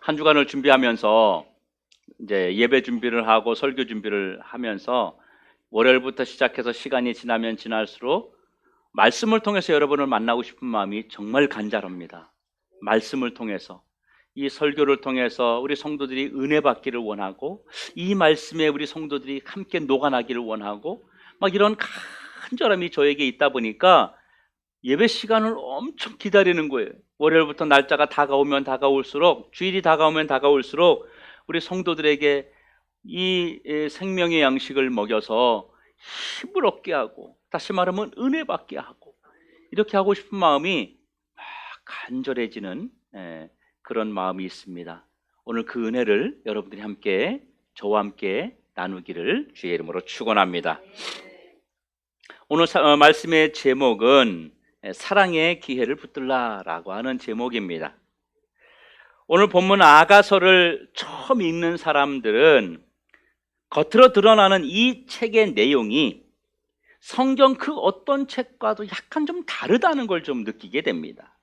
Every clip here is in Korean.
한 주간을 준비하면서 이제 예배 준비를 하고 설교 준비를 하면서 월요일부터 시작해서 시간이 지나면 지날수록 말씀을 통해서 여러분을 만나고 싶은 마음이 정말 간절합니다. 말씀을 통해서, 이 설교를 통해서 우리 성도들이 은혜 받기를 원하고, 이 말씀에 우리 성도들이 함께 녹아나기를 원하고, 막 이런 간절함이 저에게 있다 보니까 예배 시간을 엄청 기다리는 거예요. 월요일부터 날짜가 다가오면 다가올수록, 주일이 다가오면 다가올수록 우리 성도들에게 이 생명의 양식을 먹여서 힘을 얻게 하고, 다시 말하면 은혜 받게 하고, 이렇게 하고 싶은 마음이 막 간절해지는 그런 마음이 있습니다. 오늘 그 은혜를 여러분들이 함께, 저와 함께 나누기를 주의 이름으로 축원합니다. 오늘 말씀의 제목은 사랑의 기회를 붙들라라고 하는 제목입니다. 오늘 본문 아가서를 처음 읽는 사람들은 겉으로 드러나는 이 책의 내용이 성경 그 어떤 책과도 약간 좀 다르다는 걸 좀 느끼게 됩니다.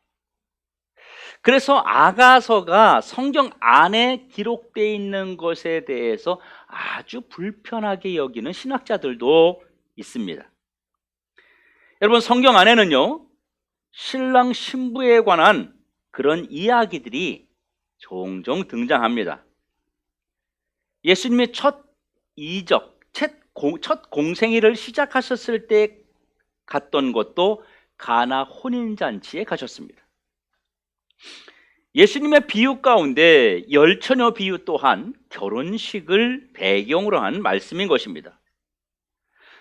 그래서 아가서가 성경 안에 기록되어 있는 것에 대해서 아주 불편하게 여기는 신학자들도 있습니다. 여러분, 성경 안에는요, 신랑 신부에 관한 그런 이야기들이 종종 등장합니다. 예수님이 첫 이적, 첫 공생애를 시작하셨을 때 갔던 곳도 가나 혼인잔치에 가셨습니다. 예수님의 비유 가운데 열처녀 비유 또한 결혼식을 배경으로 한 말씀인 것입니다.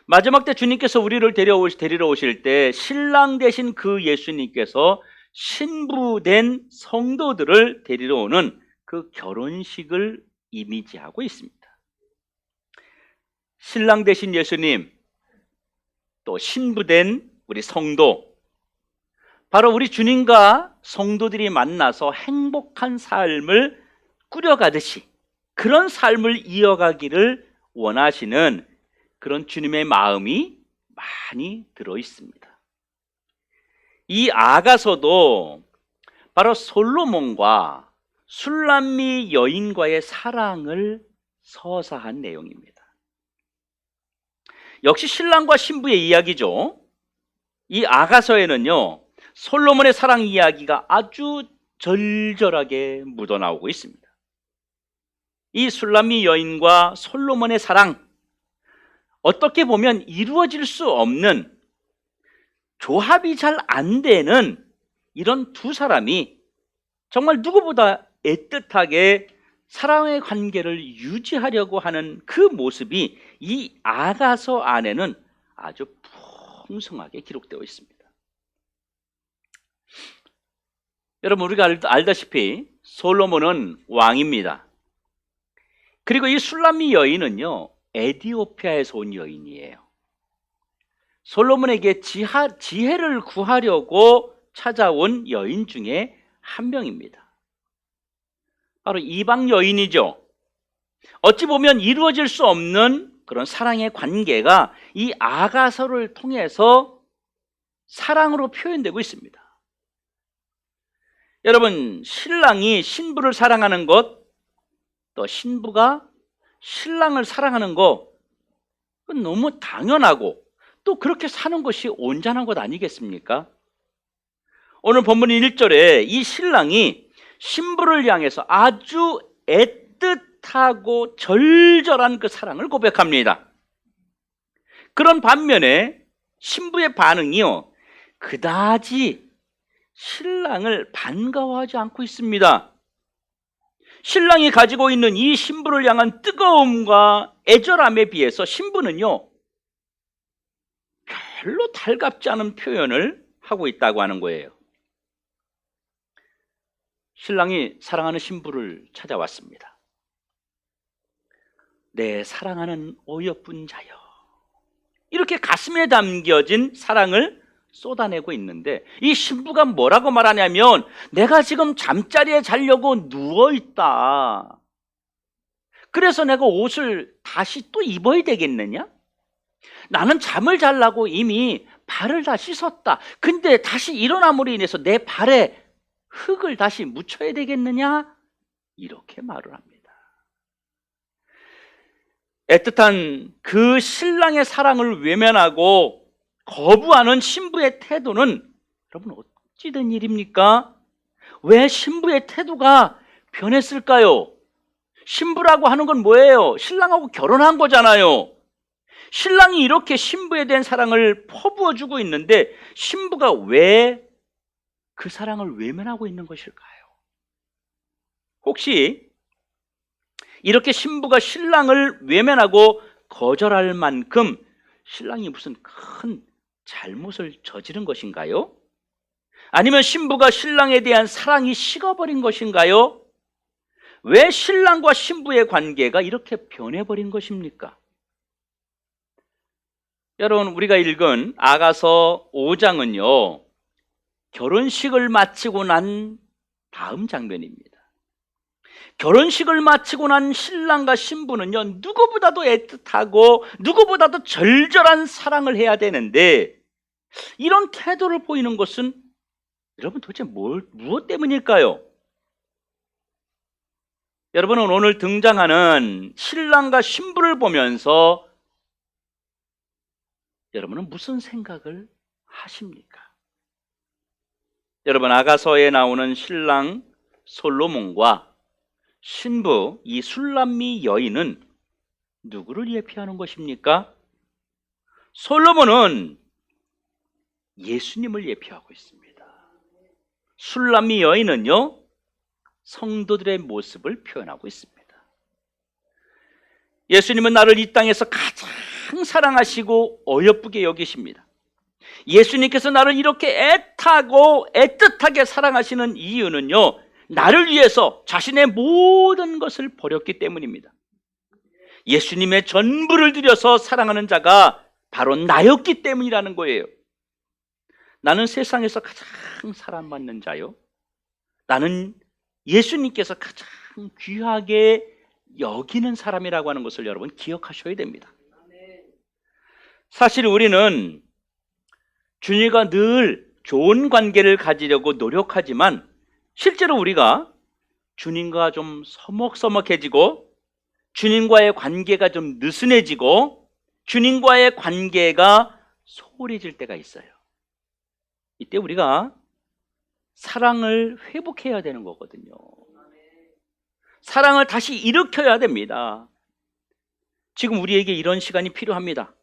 마지막 때 주님께서 우리를 데리러 오실 때 신랑 되신 그 예수님께서 신부된 성도들을 데리러 오는 그 결혼식을 이미지하고 있습니다. 신랑 되신 예수님, 또 신부된 우리 성도, 바로 우리 주님과 성도들이 만나서 행복한 삶을 꾸려가듯이 그런 삶을 이어가기를 원하시는 그런 주님의 마음이 많이 들어 있습니다. 이 아가서도 바로 솔로몬과 술람미 여인과의 사랑을 서사한 내용입니다. 역시 신랑과 신부의 이야기죠. 이 아가서에는요, 솔로몬의 사랑 이야기가 아주 절절하게 묻어나오고 있습니다. 이 술람미 여인과 솔로몬의 사랑, 어떻게 보면 이루어질 수 없는, 조합이 잘 안 되는 이런 두 사람이 정말 누구보다 애틋하게 사랑의 관계를 유지하려고 하는 그 모습이 이 아가서 안에는 아주 풍성하게 기록되어 있습니다. 여러분, 우리가 알다시피 솔로몬은 왕입니다. 그리고 이 술람미 여인은요, 에티오피아에서 온 여인이에요. 솔로몬에게 지혜를 구하려고 찾아온 여인 중에 한 명입니다. 바로 이방 여인이죠. 어찌 보면 이루어질 수 없는 그런 사랑의 관계가 이 아가서를 통해서 사랑으로 표현되고 있습니다. 여러분, 신랑이 신부를 사랑하는 것, 또 신부가 신랑을 사랑하는 것, 그건 너무 당연하고 또 그렇게 사는 것이 온전한 것 아니겠습니까? 오늘 본문 1절에 이 신랑이 신부를 향해서 아주 애틋하고 절절한 그 사랑을 고백합니다. 그런 반면에 신부의 반응이요, 그다지 신랑을 반가워하지 않고 있습니다. 신랑이 가지고 있는 이 신부를 향한 뜨거움과 애절함에 비해서 신부는요, 별로 달갑지 않은 표현을 하고 있다고 하는 거예요. 신랑이 사랑하는 신부를 찾아왔습니다. 내 사랑하는 어여쁜 자여, 이렇게 가슴에 담겨진 사랑을 쏟아내고 있는데, 이 신부가 뭐라고 말하냐면, 내가 지금 잠자리에 자려고 누워있다. 그래서 내가 옷을 다시 또 입어야 되겠느냐? 나는 잠을 자려고 이미 발을 다 씻었다. 근데 다시 일어남으로 인해서 내 발에 흙을 다시 묻혀야 되겠느냐? 이렇게 말을 합니다. 애틋한 그 신랑의 사랑을 외면하고 거부하는 신부의 태도는 여러분 어찌 된 일입니까? 왜 신부의 태도가 변했을까요? 신부라고 하는 건 뭐예요? 신랑하고 결혼한 거잖아요. 신랑이 이렇게 신부에 대한 사랑을 퍼부어주고 있는데 신부가 왜 그 사랑을 외면하고 있는 것일까요? 혹시 이렇게 신부가 신랑을 외면하고 거절할 만큼 신랑이 무슨 큰 잘못을 저지른 것인가요? 아니면 신부가 신랑에 대한 사랑이 식어버린 것인가요? 왜 신랑과 신부의 관계가 이렇게 변해버린 것입니까? 여러분, 우리가 읽은 아가서 5장은요 결혼식을 마치고 난 다음 장면입니다. 결혼식을 마치고 난 신랑과 신부는요 누구보다도 애틋하고 누구보다도 절절한 사랑을 해야 되는데 이런 태도를 보이는 것은 여러분 도대체 무엇 때문일까요? 여러분은 오늘 등장하는 신랑과 신부를 보면서 여러분은 무슨 생각을 하십니까? 여러분, 아가서에 나오는 신랑 솔로몬과 신부 이 술람미 여인은 누구를 예표하는 것입니까? 솔로몬은 예수님을 예표하고 있습니다. 술람미 여인은요 성도들의 모습을 표현하고 있습니다. 예수님은 나를 이 땅에서 가장 사랑하시고 어여쁘게 여기십니다. 예수님께서 나를 이렇게 애타고 애틋하게 사랑하시는 이유는요 나를 위해서 자신의 모든 것을 버렸기 때문입니다. 예수님의 전부를 들여서 사랑하는 자가 바로 나였기 때문이라는 거예요. 나는 세상에서 가장 사랑받는 자요, 나는 예수님께서 가장 귀하게 여기는 사람이라고 하는 것을 여러분 기억하셔야 됩니다. 사실 우리는 주님과 늘 좋은 관계를 가지려고 노력하지만 실제로 우리가 주님과 좀 서먹서먹해지고 주님과의 관계가 좀 느슨해지고 주님과의 관계가 소홀해질 때가 있어요. 이때 우리가 사랑을 회복해야 되는 거거든요. 사랑을 다시 일으켜야 됩니다. 지금 우리에게 이런 시간이 필요합니다.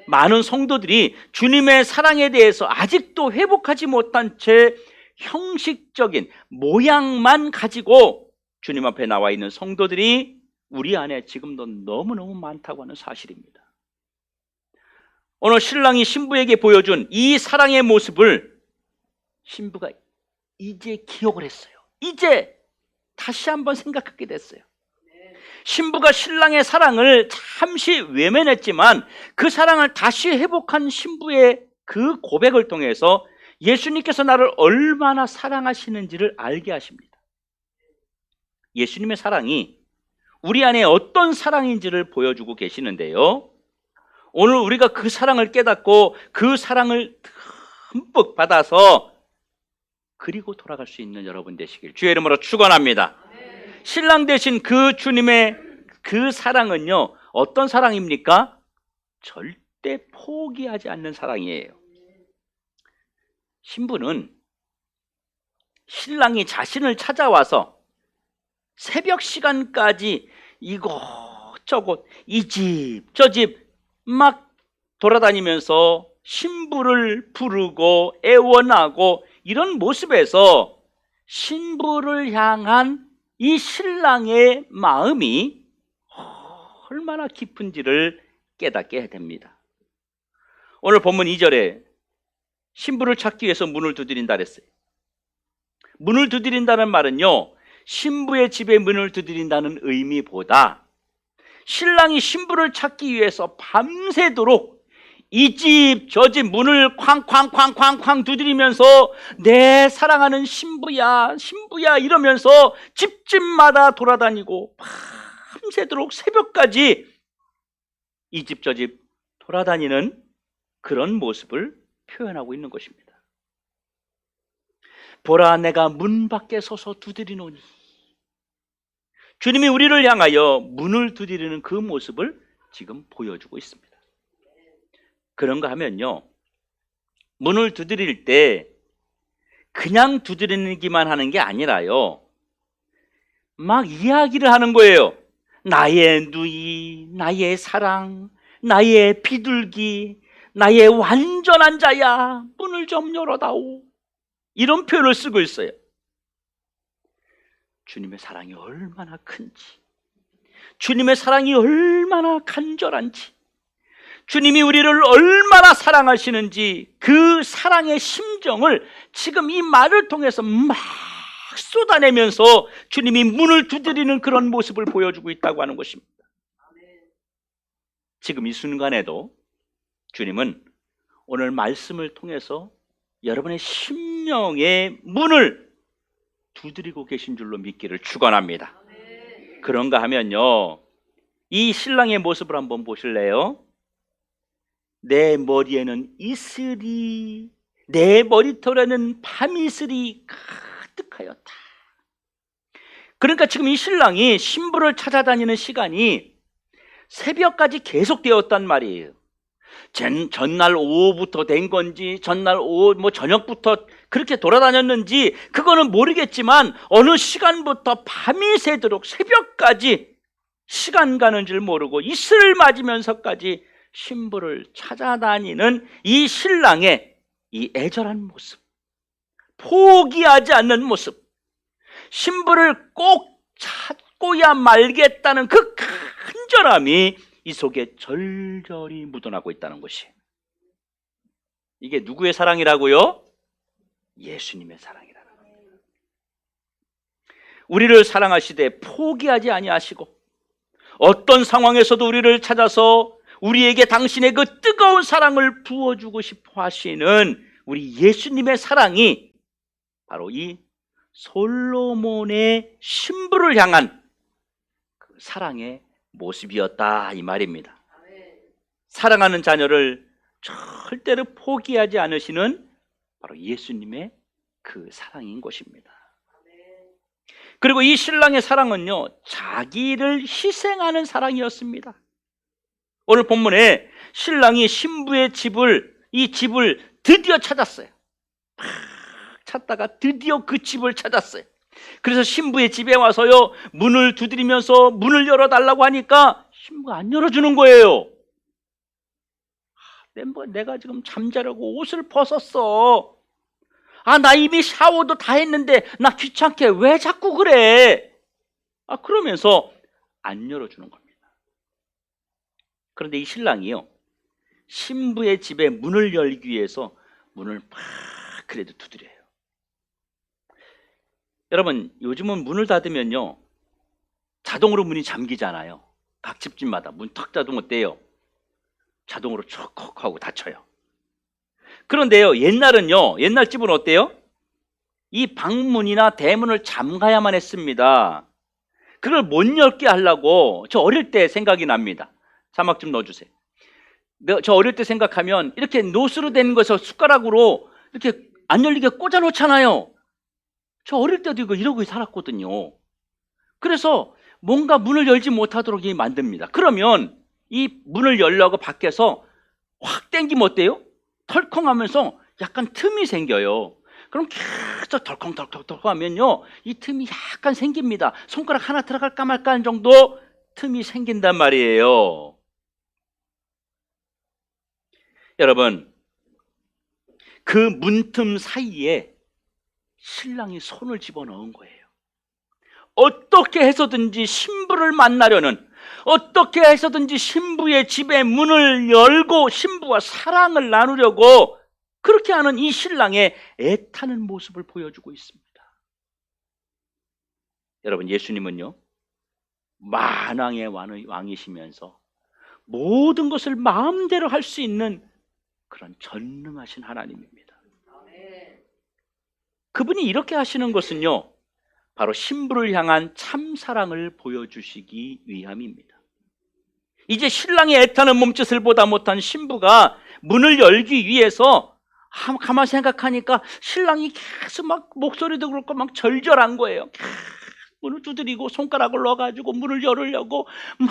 많은 성도들이 주님의 사랑에 대해서 아직도 회복하지 못한 채 형식적인 모양만 가지고 주님 앞에 나와 있는 성도들이 우리 안에 지금도 너무너무 많다고 하는 사실입니다. 오늘 신랑이 신부에게 보여준 이 사랑의 모습을 신부가 이제 기억을 했어요. 이제 다시 한번 생각하게 됐어요. 신부가 신랑의 사랑을 잠시 외면했지만 그 사랑을 다시 회복한 신부의 그 고백을 통해서 예수님께서 나를 얼마나 사랑하시는지를 알게 하십니다. 예수님의 사랑이 우리 안에 어떤 사랑인지를 보여주고 계시는데요, 오늘 우리가 그 사랑을 깨닫고 그 사랑을 듬뿍 받아서 그리고 돌아갈 수 있는 여러분 되시길 주의 이름으로 축원합니다. 신랑 되신 그 주님의 그 사랑은요 어떤 사랑입니까? 절대 포기하지 않는 사랑이에요. 신부는 신랑이 찾아와서 새벽 시간까지 이곳저곳 이 집 저 집 막 돌아다니면서 신부를 부르고 애원하고 이런 모습에서 신부를 향한 이 신랑의 마음이 얼마나 깊은지를 깨닫게 됩니다. 오늘 본문 2절에 신부를 찾기 위해서 문을 두드린다 그랬어요. 문을 두드린다는 말은요 신부의 집에 문을 두드린다는 의미보다 신랑이 신부를 찾기 위해서 밤새도록 이 집 저 집 문을 쾅쾅쾅쾅쾅 두드리면서 내 사랑하는 신부야 신부야 이러면서 집집마다 돌아다니고 밤새도록 새벽까지 이 집 저 집 돌아다니는 그런 모습을 표현하고 있는 것입니다. 보라 내가 문 밖에 서서 두드리노니 주님이 우리를 향하여 문을 두드리는 그 모습을 지금 보여주고 있습니다. 그런가 하면요, 문을 두드릴 때 그냥 두드리기만 하는 게 아니라요, 막 이야기를 하는 거예요. 나의 누이, 나의 사랑, 나의 비둘기, 나의 완전한 자야, 문을 좀 열어다오. 이런 표현을 쓰고 있어요. 주님의 사랑이 얼마나 큰지, 주님의 사랑이 얼마나 간절한지, 주님이 우리를 얼마나 사랑하시는지 그 사랑의 심정을 지금 이 말을 통해서 막 쏟아내면서 주님이 문을 두드리는 그런 모습을 보여주고 있다고 하는 것입니다. 지금 이 순간에도 주님은 오늘 말씀을 통해서 여러분의 심령의 문을 두드리고 계신 줄로 믿기를 축원합니다. 그런가 하면요, 이 신랑의 모습을 한번 보실래요? 내 머리에는 이슬이, 내 머리털에는 밤이슬이 가득하였다. 그러니까 지금 이 신랑이 신부를 찾아다니는 시간이 새벽까지 계속되었단 말이에요. 전날 오후부터 된 건지, 전날 오후 저녁부터 그렇게 돌아다녔는지 그거는 모르겠지만 어느 시간부터 밤이 새도록 새벽까지 시간 가는 줄 모르고 이슬을 맞으면서까지 신부를 찾아다니는 이 신랑의 이 애절한 모습, 포기하지 않는 모습, 신부를 꼭 찾고야 말겠다는 그 간절함이 이 속에 절절히 묻어나고 있다는 것이, 이게 누구의 사랑이라고요? 예수님의 사랑이라는 거예요. 우리를 사랑하시되 포기하지 아니하시고 어떤 상황에서도 우리를 찾아서 우리에게 당신의 그 뜨거운 사랑을 부어주고 싶어 하시는 우리 예수님의 사랑이 바로 이 솔로몬의 신부를 향한 그 사랑의 모습이었다, 이 말입니다. 사랑하는 자녀를 절대로 포기하지 않으시는 바로 예수님의 그 사랑인 것입니다. 그리고 이 신랑의 사랑은요, 자기를 희생하는 사랑이었습니다. 오늘 본문에 신랑이 신부의 이 집을 드디어 찾았어요. 막 찾다가 드디어 그 집을 찾았어요. 그래서 신부의 집에 와서요, 문을 두드리면서 문을 열어달라고 하니까 신부가 안 열어주는 거예요. 내가 지금 잠자려고 옷을 벗었어. 나 이미 샤워도 다 했는데 나 귀찮게 왜 자꾸 그래? 그러면서 안 열어주는 겁니다. 그런데 이 신랑이요, 신부의 집에 문을 열기 위해서 문을 막 그래도 두드려요. 여러분, 요즘은 문을 닫으면요, 자동으로 문이 잠기잖아요. 각 집집마다 문 턱 자동 어때요? 자동으로 촉콕 하고 닫혀요. 그런데요, 옛날 집은 어때요? 이 방문이나 대문을 잠가야만 했습니다. 그걸 못 열게 하려고 저 어릴 때 생각이 납니다. 자막 좀 넣어주세요. 저 어릴 때 생각하면 이렇게 노스로 된 것을 숟가락으로 이렇게 안 열리게 꽂아 놓잖아요. 저 어릴 때도 이러고 살았거든요. 그래서 뭔가 문을 열지 못하도록 만듭니다. 그러면 이 문을 열려고 밖에서 확 당기면 어때요? 털컹하면서 약간 틈이 생겨요. 그럼 계속 덜컹덜컹 하면요, 이 틈이 약간 생깁니다. 손가락 하나 들어갈까 말까 하는 정도 틈이 생긴단 말이에요. 여러분, 그 문틈 사이에 신랑이 손을 집어넣은 거예요. 어떻게 해서든지 신부를 만나려는, 어떻게 해서든지 신부의 집에 문을 열고 신부와 사랑을 나누려고 그렇게 하는 이 신랑의 애타는 모습을 보여주고 있습니다. 여러분, 예수님은요, 만왕의 왕이시면서 모든 것을 마음대로 할 수 있는 그런 전능하신 하나님입니다. 그분이 이렇게 하시는 것은요, 바로 신부를 향한 참 사랑을 보여주시기 위함입니다. 이제 신랑의 애타는 몸짓을 보다 못한 신부가 문을 열기 위해서 가만히 생각하니까 신랑이 계속 막 목소리도 그렇고 막 절절한 거예요. 문을 두드리고 손가락을 넣어가지고 문을 열으려고 막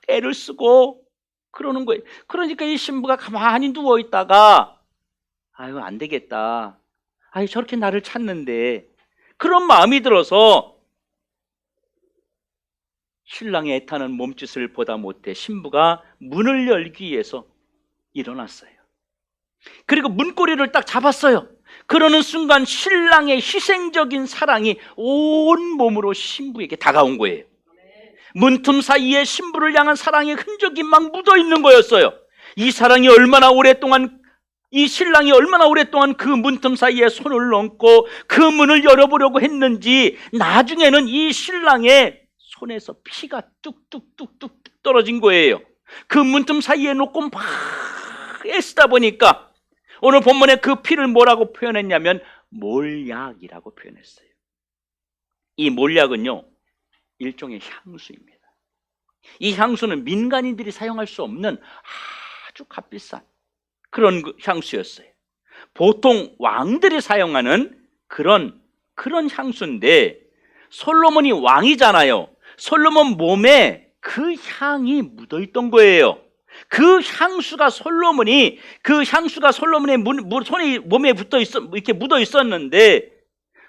애를 쓰고 그러는 거예요. 그러니까 이 신부가 가만히 누워있다가 아유 안 되겠다, 아유 저렇게 나를 찾는데, 그런 마음이 들어서 신랑의 애타는 몸짓을 보다 못해 신부가 문을 열기 위해서 일어났어요. 그리고 문고리를 딱 잡았어요. 그러는 순간 신랑의 희생적인 사랑이 온 몸으로 신부에게 다가온 거예요. 문틈 사이에 신부를 향한 사랑의 흔적이 막 묻어 있는 거였어요. 이 사랑이 얼마나 오랫동안, 이 신랑이 얼마나 오랫동안 그 문틈 사이에 손을 얹고 그 문을 열어보려고 했는지 나중에는 이 신랑의 손에서 피가 뚝뚝뚝뚝 떨어진 거예요. 그 문틈 사이에 놓고 막 애쓰다 보니까 오늘 본문에 그 피를 뭐라고 표현했냐면 몰약이라고 표현했어요. 이 몰약은요, 일종의 향수입니다. 이 향수는 민간인들이 사용할 수 없는 아주 값비싼 그런 향수였어요. 보통 왕들이 사용하는 그런 향수인데, 솔로몬이 왕이잖아요. 솔로몬 몸에 그 향이 묻어있던 거예요. 그 향수가 솔로몬의 손이 몸에 이렇게 묻어 있었는데,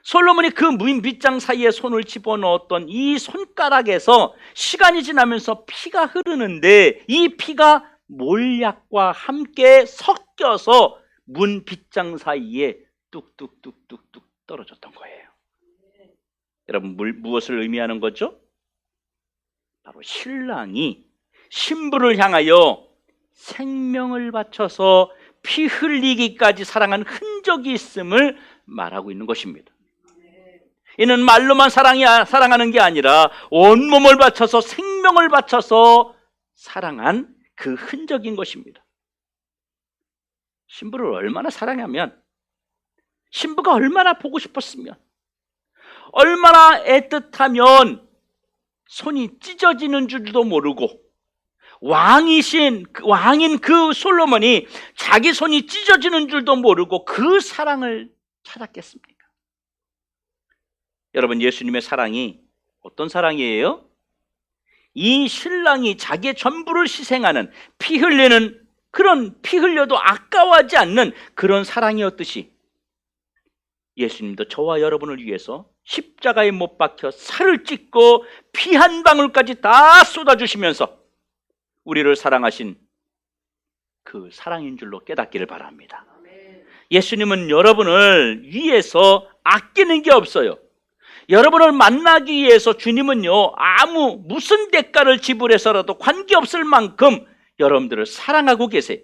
솔로몬이 그 빗장 사이에 손을 집어넣었던 이 손가락에서 시간이 지나면서 피가 흐르는데, 이 피가 몰약과 함께 섞여서 문 빗장 사이에 뚝뚝뚝뚝뚝 떨어졌던 거예요. 여러분, 무엇을 의미하는 거죠? 바로 신랑이 신부를 향하여 생명을 바쳐서 피 흘리기까지 사랑한 흔적이 있음을 말하고 있는 것입니다. 이는 말로만 사랑하는 게 아니라 온몸을 바쳐서 생명을 바쳐서 사랑한 그 흔적인 것입니다. 신부를 얼마나 사랑하면, 신부가 얼마나 보고 싶었으면, 얼마나 애틋하면 손이 찢어지는 줄도 모르고 왕인 그 솔로몬이 자기 손이 찢어지는 줄도 모르고 그 사랑을 찾았겠습니까? 여러분, 예수님의 사랑이 어떤 사랑이에요? 이 신랑이 자기의 전부를 희생하는, 피 흘리는, 그런 피 흘려도 아까워하지 않는 그런 사랑이었듯이 예수님도 저와 여러분을 위해서 십자가에 못 박혀 살을 찢고 피 한 방울까지 다 쏟아주시면서 우리를 사랑하신 그 사랑인 줄로 깨닫기를 바랍니다. 예수님은 여러분을 위해서 아끼는 게 없어요. 여러분을 만나기 위해서 주님은요, 무슨 대가를 지불해서라도 관계없을 만큼 여러분들을 사랑하고 계세요.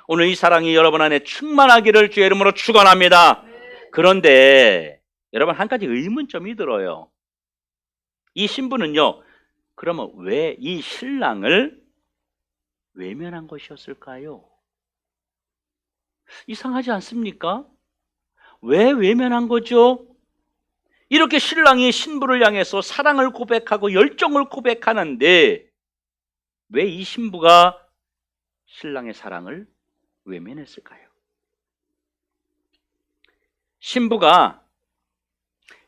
오늘 이 사랑이 여러분 안에 충만하기를 주의 이름으로 축원합니다. 그런데 여러분, 한 가지 의문점이 들어요. 이 신부는요, 그러면 왜 이 신랑을 외면한 것이었을까요? 이상하지 않습니까? 왜 외면한 거죠? 이렇게 신랑이 신부를 향해서 사랑을 고백하고 열정을 고백하는데 왜 이 신부가 신랑의 사랑을 외면했을까요? 신부가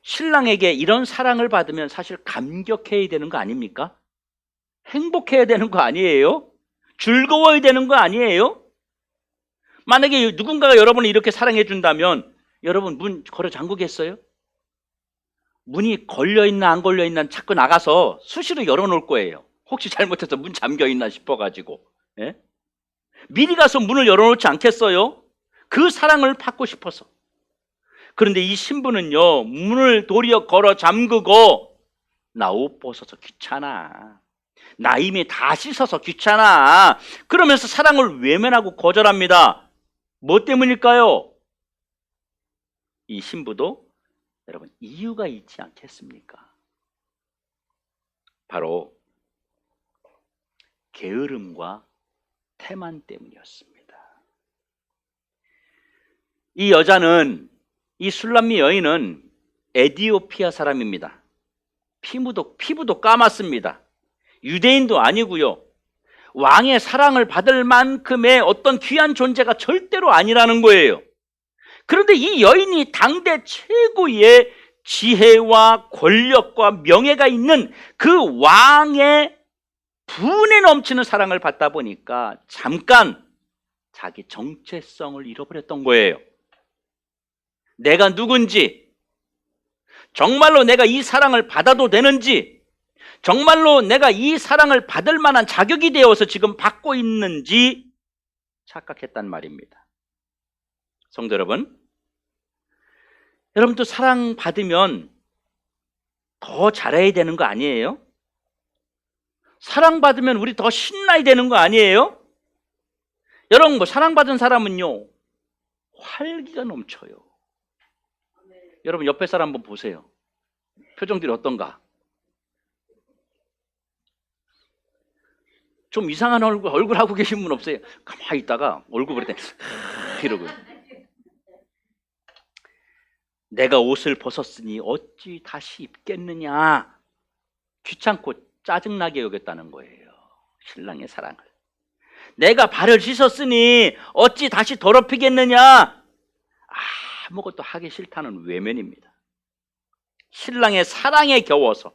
신랑에게 이런 사랑을 받으면 사실 감격해야 되는 거 아닙니까? 행복해야 되는 거 아니에요? 즐거워야 되는 거 아니에요? 만약에 누군가가 여러분을 이렇게 사랑해 준다면 여러분 문 걸어 잠그겠어요? 문이 걸려있나 안 걸려있나 자꾸 나가서 수시로 열어놓을 거예요. 혹시 잘못해서 문 잠겨있나 싶어가지고. 예? 미리 가서 문을 열어놓지 않겠어요? 그 사랑을 받고 싶어서. 그런데 이 신부는요, 문을 도리어 걸어 잠그고 나 옷 벗어서 귀찮아, 나 이미 다 씻어서 귀찮아, 그러면서 사랑을 외면하고 거절합니다. 뭐 때문일까요? 이 신부도 여러분 이유가 있지 않겠습니까? 바로 게으름과 태만 때문이었습니다. 이 여자는, 이 술람미 여인은 에디오피아 사람입니다. 피부도 까맣습니다. 유대인도 아니고요, 왕의 사랑을 받을 만큼의 어떤 귀한 존재가 절대로 아니라는 거예요. 그런데 이 여인이 당대 최고의 지혜와 권력과 명예가 있는 그 왕의 분에 넘치는 사랑을 받다 보니까 잠깐 자기 정체성을 잃어버렸던 거예요. 내가 누군지, 정말로 내가 이 사랑을 받아도 되는지, 정말로 내가 이 사랑을 받을 만한 자격이 되어서 지금 받고 있는지 착각했단 말입니다. 성도 여러분, 여러분도 사랑받으면 더 잘해야 되는 거 아니에요? 사랑받으면 우리 더 신나야 되는 거 아니에요? 여러분, 뭐 사랑받은 사람은요, 활기가 넘쳐요. 여러분, 옆에 사람 한번 보세요. 표정들이 어떤가? 좀 이상한 얼굴 하고 계신 분 없어요? 가만히 있다가 얼굴 보일 때 이러고, 내가 옷을 벗었으니 어찌 다시 입겠느냐, 귀찮고 짜증나게 여겼다는 거예요. 신랑의 사랑을. 내가 발을 씻었으니 어찌 다시 더럽히겠느냐, 아무것도 하기 싫다는 외면입니다. 신랑의 사랑에 겨워서,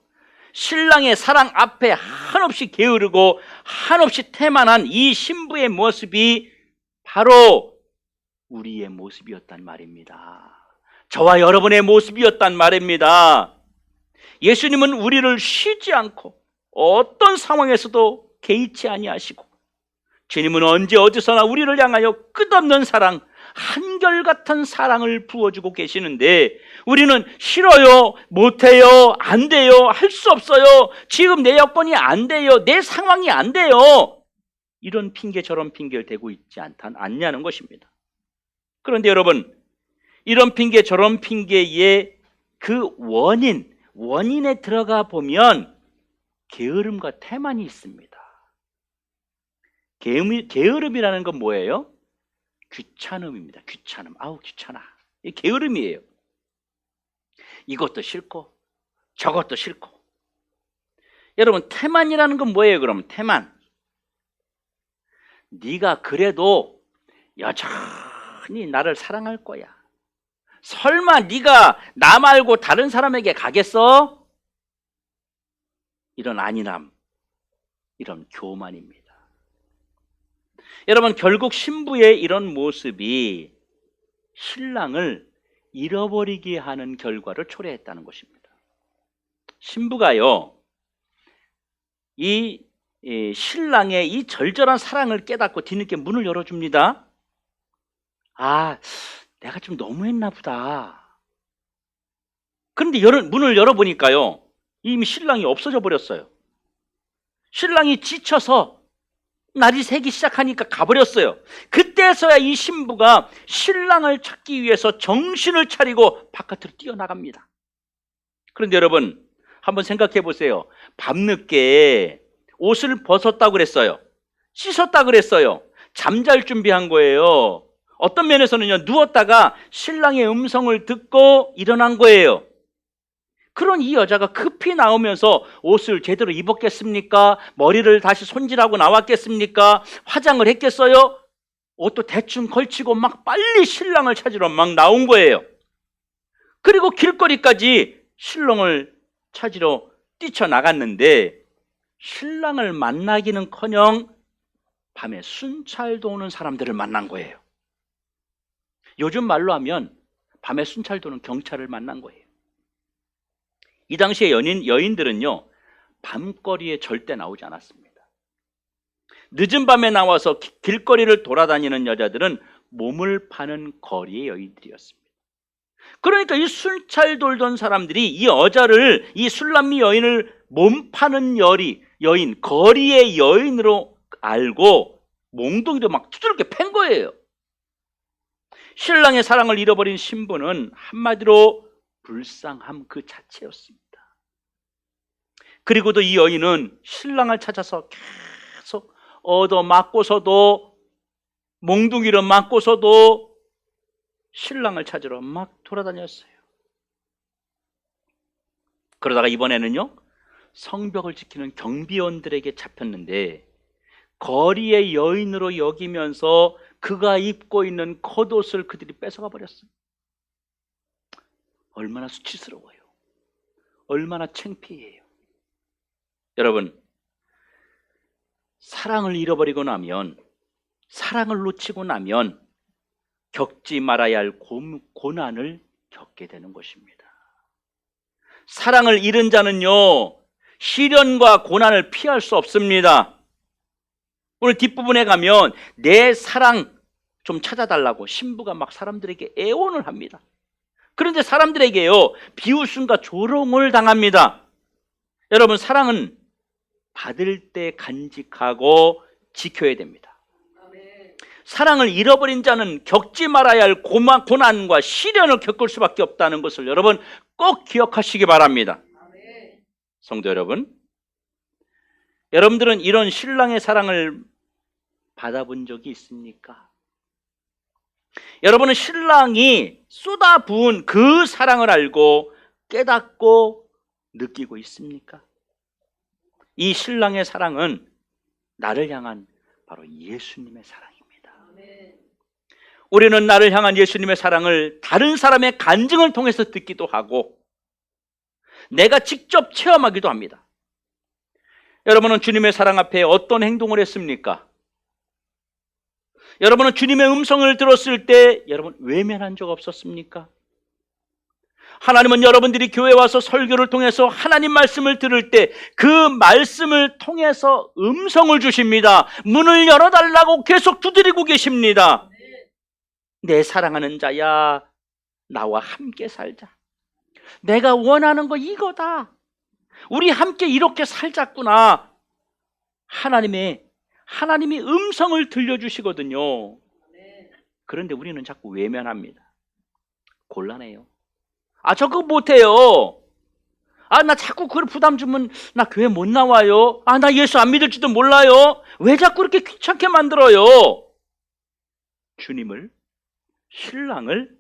신랑의 사랑 앞에 한없이 게으르고 한없이 태만한 이 신부의 모습이 바로 우리의 모습이었단 말입니다. 저와 여러분의 모습이었단 말입니다. 예수님은 우리를 쉬지 않고 어떤 상황에서도 개의치 아니하시고, 주님은 언제 어디서나 우리를 향하여 끝없는 사랑, 한결같은 사랑을 부어주고 계시는데, 우리는 싫어요, 못해요, 안 돼요, 할 수 없어요, 지금 내 여건이 안 돼요, 내 상황이 안 돼요, 이런 핑계 저런 핑계를 대고 있지 않냐는 것입니다. 그런데 여러분, 이런 핑계 저런 핑계의 그 원인에 들어가 보면 게으름과 태만이 있습니다. 게으름이라는 건 뭐예요? 귀찮음입니다. 귀찮음. 아우 귀찮아. 이 게으름이에요. 이것도 싫고 저것도 싫고. 여러분, 태만이라는 건 뭐예요? 그럼 태만, 네가 그래도 여전히 나를 사랑할 거야. 설마 네가 나 말고 다른 사람에게 가겠어? 이런 안일함, 이런 교만입니다. 여러분, 결국 신부의 이런 모습이 신랑을 잃어버리게 하는 결과를 초래했다는 것입니다. 신부가요, 이 신랑의 이 절절한 사랑을 깨닫고 뒤늦게 문을 열어줍니다. 내가 좀 너무했나 보다. 그런데 문을 열어보니까요, 이미 신랑이 없어져 버렸어요. 신랑이 지쳐서 날이 새기 시작하니까 가버렸어요. 그때서야 이 신부가 신랑을 찾기 위해서 정신을 차리고 바깥으로 뛰어나갑니다. 그런데 여러분, 한번 생각해 보세요. 밤늦게 옷을 벗었다고 그랬어요. 씻었다고 그랬어요. 잠잘 준비한 거예요. 어떤 면에서는요, 누웠다가 신랑의 음성을 듣고 일어난 거예요. 그런 이 여자가 급히 나오면서 옷을 제대로 입었겠습니까? 머리를 다시 손질하고 나왔겠습니까? 화장을 했겠어요? 옷도 대충 걸치고 막 빨리 신랑을 찾으러 막 나온 거예요. 그리고 길거리까지 신랑을 찾으러 뛰쳐나갔는데, 신랑을 만나기는커녕 밤에 순찰 도는 사람들을 만난 거예요. 요즘 말로 하면 밤에 순찰 도는 경찰을 만난 거예요. 이 당시에 여인들은요, 밤거리에 절대 나오지 않았습니다. 늦은 밤에 나와서 길거리를 돌아다니는 여자들은 몸을 파는 거리의 여인들이었습니다. 그러니까 이 순찰 돌던 사람들이 이 여자를, 이 술람미 여인을 몸 파는 여인, 거리의 여인으로 알고 몽둥이로 막 두들겨 팬 거예요. 신랑의 사랑을 잃어버린 신부는 한마디로 불쌍함 그 자체였습니다. 그리고도 이 여인은 신랑을 찾아서 계속 얻어맞고서도, 몽둥이를 맞고서도 신랑을 찾으러 막 돌아다녔어요. 그러다가 이번에는요, 성벽을 지키는 경비원들에게 잡혔는데, 거리의 여인으로 여기면서 그가 입고 있는 겉옷을 그들이 뺏어가 버렸어요. 얼마나 수치스러워요. 얼마나 창피해요. 여러분, 사랑을 잃어버리고 나면, 사랑을 놓치고 나면 겪지 말아야 할 고난을 겪게 되는 것입니다. 사랑을 잃은 자는요, 시련과 고난을 피할 수 없습니다. 오늘 뒷부분에 가면 내 사랑 좀 찾아달라고 신부가 막 사람들에게 애원을 합니다. 그런데 사람들에게요, 비웃음과 조롱을 당합니다. 여러분, 사랑은 받을 때 간직하고 지켜야 됩니다. 사랑을 잃어버린 자는 겪지 말아야 할 고난과 시련을 겪을 수밖에 없다는 것을 여러분 꼭 기억하시기 바랍니다. 성도 여러분, 여러분들은 이런 신랑의 사랑을 받아본 적이 있습니까? 여러분은 신랑이 쏟아부은 그 사랑을 알고 깨닫고 느끼고 있습니까? 이 신랑의 사랑은 나를 향한 바로 예수님의 사랑입니다. 우리는 나를 향한 예수님의 사랑을 다른 사람의 간증을 통해서 듣기도 하고 내가 직접 체험하기도 합니다. 여러분은 주님의 사랑 앞에 어떤 행동을 했습니까? 여러분은 주님의 음성을 들었을 때 여러분 외면한 적 없었습니까? 하나님은 여러분들이 교회 와서 설교를 통해서 하나님 말씀을 들을 때 그 말씀을 통해서 음성을 주십니다. 문을 열어달라고 계속 두드리고 계십니다. 내 사랑하는 자야, 나와 함께 살자. 내가 원하는 거 이거다. 우리 함께 이렇게 살자꾸나. 하나님이 음성을 들려주시거든요. 그런데 우리는 자꾸 외면합니다. 곤란해요. 저 그거 못해요. 나 자꾸 그걸 부담 주면 나 교회 못 나와요. 나 예수 안 믿을지도 몰라요. 왜 자꾸 이렇게 귀찮게 만들어요? 주님을, 신랑을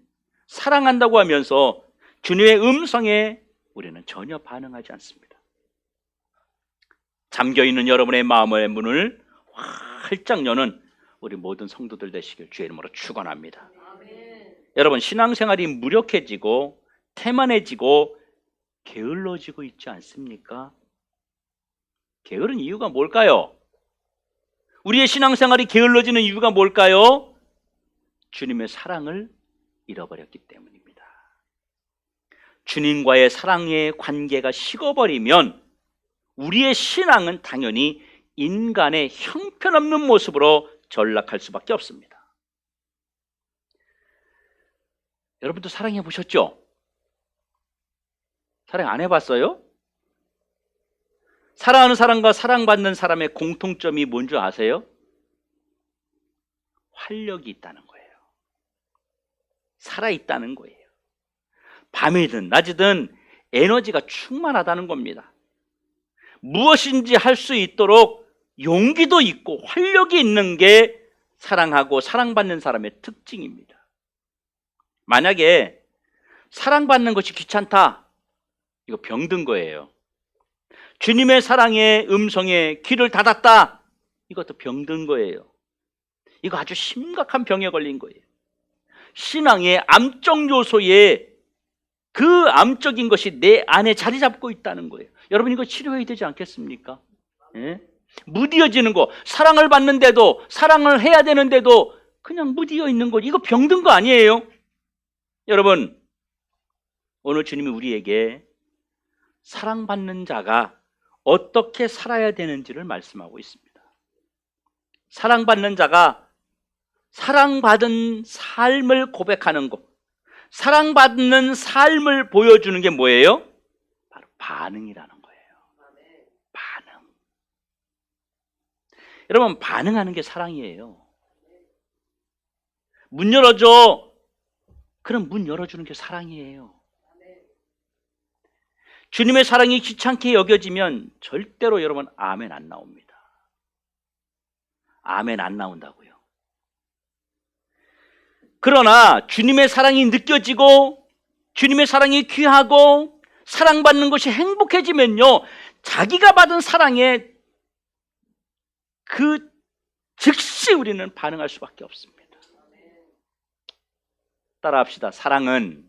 사랑한다고 하면서 주님의 음성에 우리는 전혀 반응하지 않습니다. 잠겨있는 여러분의 마음의 문을 활짝 여는 우리 모든 성도들 되시길 주의 이름으로 축원합니다. 여러분, 신앙생활이 무력해지고 태만해지고 게을러지고 있지 않습니까? 게으른 이유가 뭘까요? 우리의 신앙생활이 게을러지는 이유가 뭘까요? 주님의 사랑을 잃어버렸기 때문입니다. 주님과의 사랑의 관계가 식어버리면 우리의 신앙은 당연히 인간의 형편없는 모습으로 전락할 수밖에 없습니다. 여러분도 사랑해 보셨죠? 사랑 안 해봤어요? 사랑하는 사람과 사랑받는 사람의 공통점이 뭔지 아세요? 활력이 있다는 거예요. 살아있다는 거예요. 밤이든 낮이든 에너지가 충만하다는 겁니다. 무엇인지 할 수 있도록 용기도 있고 활력이 있는 게 사랑하고 사랑받는 사람의 특징입니다. 만약에 사랑받는 것이 귀찮다, 이거 병든 거예요. 주님의 사랑의 음성에 귀를 닫았다, 이것도 병든 거예요. 이거 아주 심각한 병에 걸린 거예요. 신앙의 암적 요소에 그 암적인 것이 내 안에 자리 잡고 있다는 거예요. 여러분, 이거 치료해야 되지 않겠습니까? 예? 무디어지는 거, 사랑을 받는데도, 사랑을 해야 되는데도 그냥 무디어 있는 거, 이거 병든 거 아니에요? 여러분, 오늘 주님이 우리에게 사랑받는 자가 어떻게 살아야 되는지를 말씀하고 있습니다. 사랑받는 자가 사랑받은 삶을 고백하는 것, 사랑받는 삶을 보여주는 게 뭐예요? 바로 반응이라는 거예요. 반응. 여러분, 반응하는 게 사랑이에요. 문 열어줘. 그럼 문 열어주는 게 사랑이에요. 주님의 사랑이 귀찮게 여겨지면 절대로 여러분 아멘 안 나옵니다. 아멘 안 나온다고요. 그러나 주님의 사랑이 느껴지고 주님의 사랑이 귀하고 사랑받는 것이 행복해지면요, 자기가 받은 사랑에 그 즉시 우리는 반응할 수밖에 없습니다. 따라합시다. 사랑은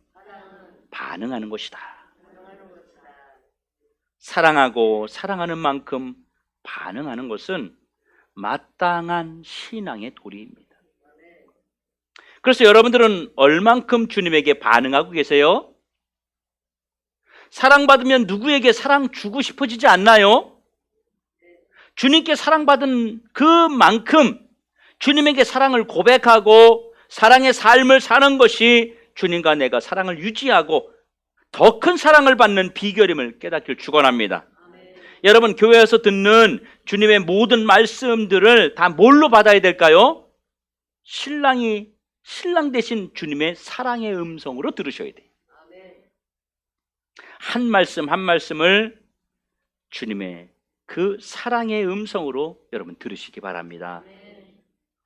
반응하는 것이다. 사랑하고 사랑하는 만큼 반응하는 것은 마땅한 신앙의 도리입니다. 그래서 여러분들은 얼만큼 주님에게 반응하고 계세요? 사랑받으면 누구에게 사랑 주고 싶어지지 않나요? 주님께 사랑받은 그만큼 주님에게 사랑을 고백하고 사랑의 삶을 사는 것이 주님과 내가 사랑을 유지하고 더 큰 사랑을 받는 비결임을 깨닫길 축원합니다. 여러분, 교회에서 듣는 주님의 모든 말씀들을 다 뭘로 받아야 될까요? 신랑 대신 주님의 사랑의 음성으로 들으셔야 돼요. 한 말씀 한 말씀을 주님의 그 사랑의 음성으로 여러분 들으시기 바랍니다.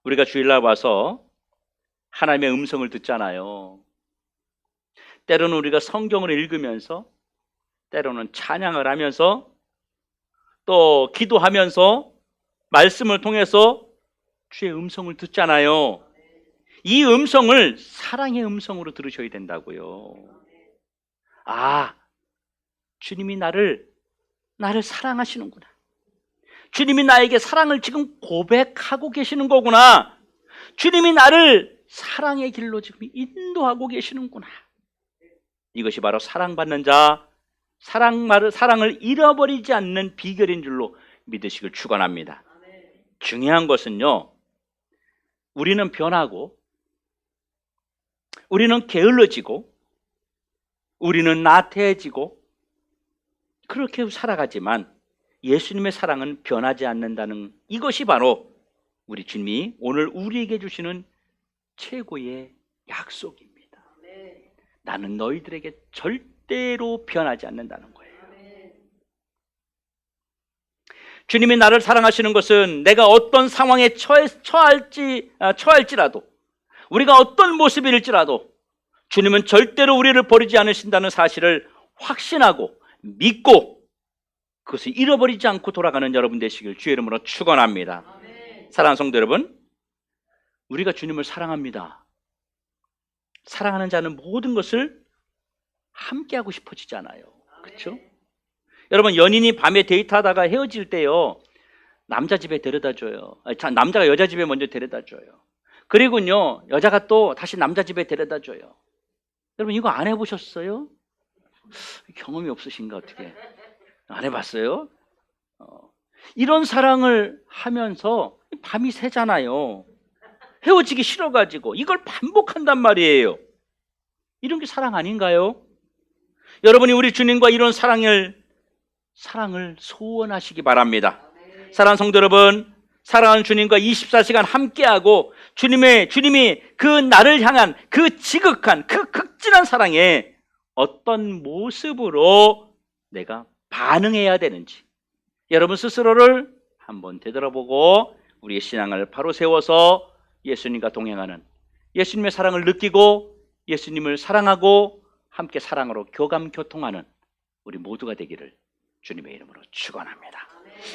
우리가 주일날 와서 하나님의 음성을 듣잖아요. 때로는 우리가 성경을 읽으면서, 때로는 찬양을 하면서, 또 기도하면서 말씀을 통해서 주의 음성을 듣잖아요. 이 음성을 사랑의 음성으로 들으셔야 된다고요. 아, 주님이 나를 사랑하시는구나. 주님이 나에게 사랑을 지금 고백하고 계시는 거구나. 주님이 나를 사랑의 길로 지금 인도하고 계시는구나. 이것이 바로 사랑받는 자, 사랑을 잃어버리지 않는 비결인 줄로 믿으시길 축원합니다. 중요한 것은요, 우리는 변하고, 우리는 게을러지고, 우리는 나태해지고 그렇게 살아가지만 예수님의 사랑은 변하지 않는다는 이것이 바로 우리 주님이 오늘 우리에게 주시는 최고의 약속입니다. 나는 너희들에게 절대로 변하지 않는다는 거예요. 주님이 나를 사랑하시는 것은 내가 어떤 상황에 처할지라도, 우리가 어떤 모습일지라도 주님은 절대로 우리를 버리지 않으신다는 사실을 확신하고 믿고 그것을 잃어버리지 않고 돌아가는 여러분 되시길 주의 이름으로 축원합니다. 사랑하는 성도 여러분, 우리가 주님을 사랑합니다. 사랑하는 자는 모든 것을 함께하고 싶어지잖아요. 그렇죠? 여러분, 연인이 밤에 데이트하다가 헤어질 때요, 남자 집에 데려다줘요. 남자가 여자 집에 먼저 데려다줘요. 그리고요, 여자가 또 다시 남자 집에 데려다줘요. 여러분, 이거 안 해보셨어요? 경험이 없으신가 어떻게? 안 해봤어요? 이런 사랑을 하면서 밤이 새잖아요. 헤어지기 싫어가지고 이걸 반복한단 말이에요. 이런 게 사랑 아닌가요? 여러분이 우리 주님과 이런 사랑을 소원하시기 바랍니다. 사랑하는 성도 여러분, 사랑하는 주님과 24시간 함께하고 주님이 그 나를 향한 그 지극한 그 극진한 사랑에 어떤 모습으로 내가 반응해야 되는지 여러분 스스로를 한번 되돌아보고 우리의 신앙을 바로 세워서 예수님과 동행하는, 예수님의 사랑을 느끼고 예수님을 사랑하고 함께 사랑으로 교감교통하는 우리 모두가 되기를 주님의 이름으로 축원합니다.